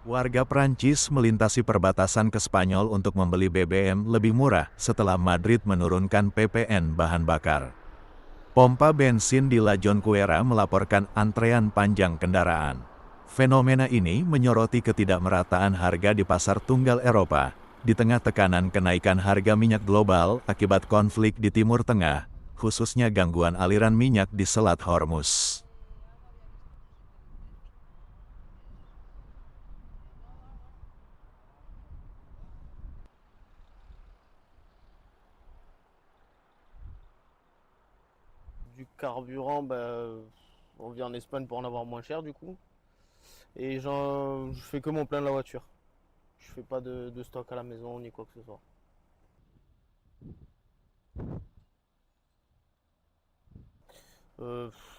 Warga Prancis melintasi perbatasan ke Spanyol untuk membeli BBM lebih murah setelah Madrid menurunkan PPN bahan bakar. Pompa bensin di La Jonquera melaporkan antrean panjang kendaraan. Fenomena ini menyoroti ketidakmerataan harga di pasar tunggal Eropa, di tengah tekanan kenaikan harga minyak global akibat konflik di Timur Tengah, khususnya gangguan aliran minyak di Selat Hormuz. Du carburant, on vient en Espagne pour en avoir moins cher du coup. Et je fais que mon plein de la voiture. Je fais pas de stock à la maison ni quoi que ce soit.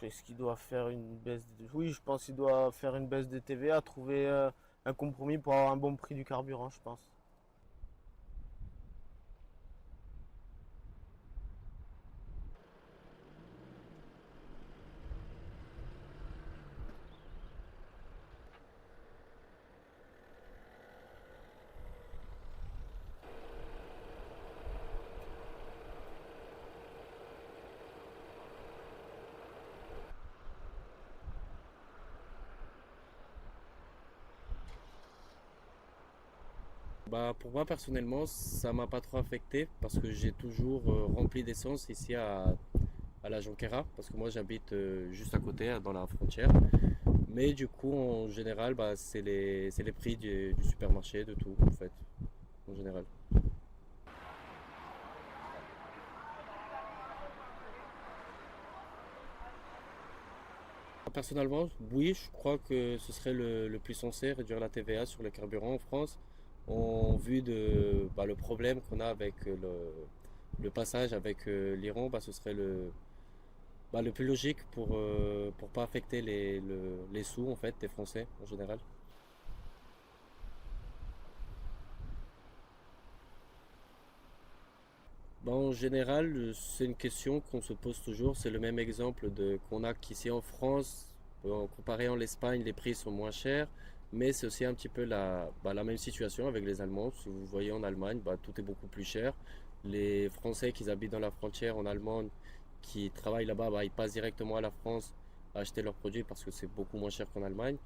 Est-ce qu'il doit faire une baisse Oui, je pense qu'il doit faire une baisse des TVA, trouver un compromis pour avoir un bon prix du carburant, je pense. Bah, pour moi personnellement, ça m'a pas trop affecté parce que j'ai toujours rempli d'essence ici à la Jonquera parce que moi j'habite juste à côté dans la frontière. Mais du coup, en général, bah, c'est les prix du supermarché, de tout en fait, en général. Personnellement, oui, je crois que ce serait le plus sensé, réduire la TVA sur le carburant en France, en vue de bah, le problème qu'on a avec le passage avec l'Iran, bah, ce serait le plus logique pour pas affecter les sous en fait des Français en général. Bah, en général, c'est une question qu'on se pose toujours. C'est le même exemple qu'on a qu'ici en France. Comparé en l'Espagne, les prix sont moins chers, mais c'est aussi un petit peu la même situation avec les Allemands. Si vous voyez en Allemagne, bah, tout est beaucoup plus cher. Les Français qui habitent dans la frontière en Allemagne, qui travaillent là-bas, bah, ils passent directement à la France à acheter leurs produits parce que c'est beaucoup moins cher qu'en Allemagne.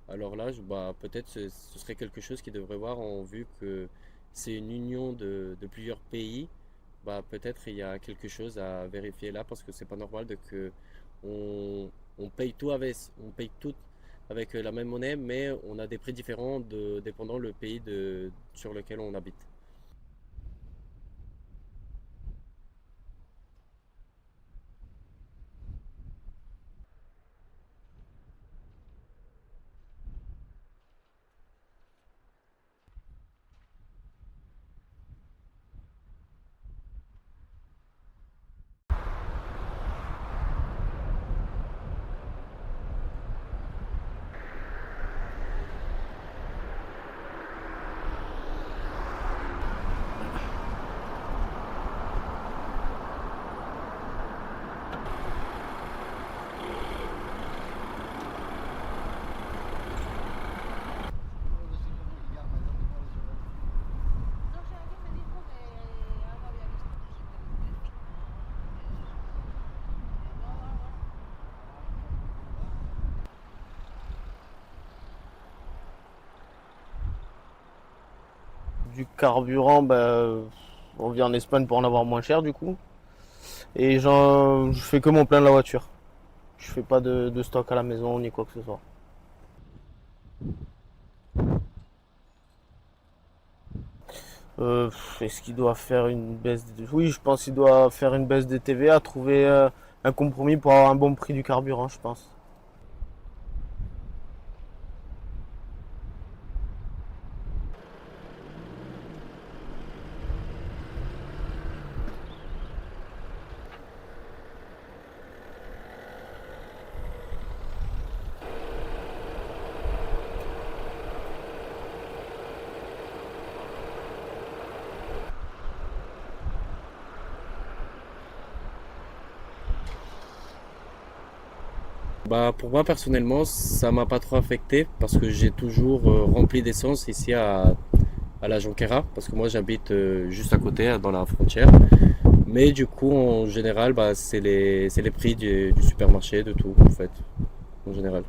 Alors là, bah, peut-être ce serait quelque chose qu'ils devraient voir en vue que c'est une union de plusieurs pays. Bah, peut-être il y a quelque chose à vérifier là parce que c'est pas normal que on paye tout on paye tout avec la même monnaie, mais on a des prix différents dépendant le pays sur lequel on habite. Du carburant, on vient en Espagne pour en avoir moins cher du coup. Et je fais que mon plein de la voiture. Je fais pas de stock à la maison ni quoi que ce soit. Est-ce qu'il doit faire une baisse Oui, je pense qu'il doit faire une baisse des TVA, trouver un compromis pour avoir un bon prix du carburant, je pense. Bah, pour moi personnellement, ça m'a pas trop affecté parce que j'ai toujours rempli d'essence ici à la Jonquera, parce que moi j'habite juste à côté, dans la frontière. Mais du coup, en général, bah, c'est les prix du supermarché, de tout, en fait, en général.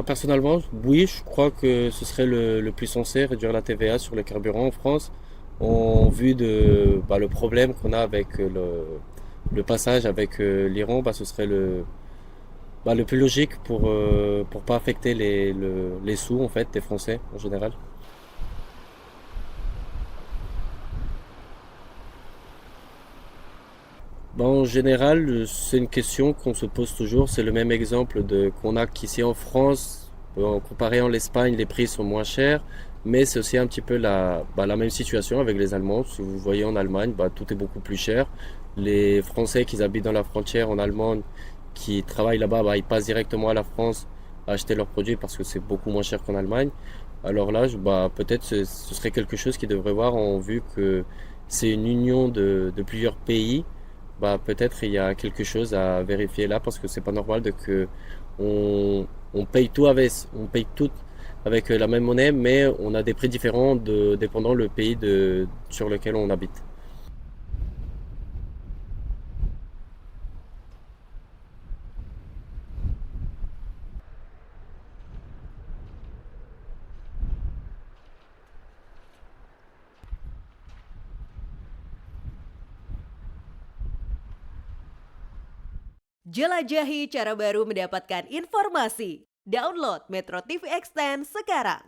Personnellement, oui, je crois que ce serait le plus sensé, réduire la TVA sur les carburants en France, en vue de le problème qu'on a avec le passage avec l'Iran. Bah, ce serait le plus logique pour pas affecter les sous en fait des Français en général. Bah, en général, c'est une question qu'on se pose toujours. C'est le même exemple qu'on a qu'ici en France. En comparé en l'Espagne, les prix sont moins chers, mais c'est aussi un petit peu la même situation avec les Allemands. Si vous voyez en Allemagne, bah, tout est beaucoup plus cher. Les Français qui habitent dans la frontière en Allemagne, qui travaillent là-bas, bah, ils passent directement à la France à acheter leurs produits parce que c'est beaucoup moins cher qu'en Allemagne. Alors là, bah, peut-être ce serait quelque chose qu'ils devraient voir en vue que c'est une union de plusieurs pays. Bah, peut-être il y a quelque chose à vérifier là parce que c'est pas normal que on paye on paye tout avec la même monnaie, mais on a des prix différents dépendant le pays sur lequel on habite. Jelajahi cara baru mendapatkan informasi. Download Metro TV Extend sekarang.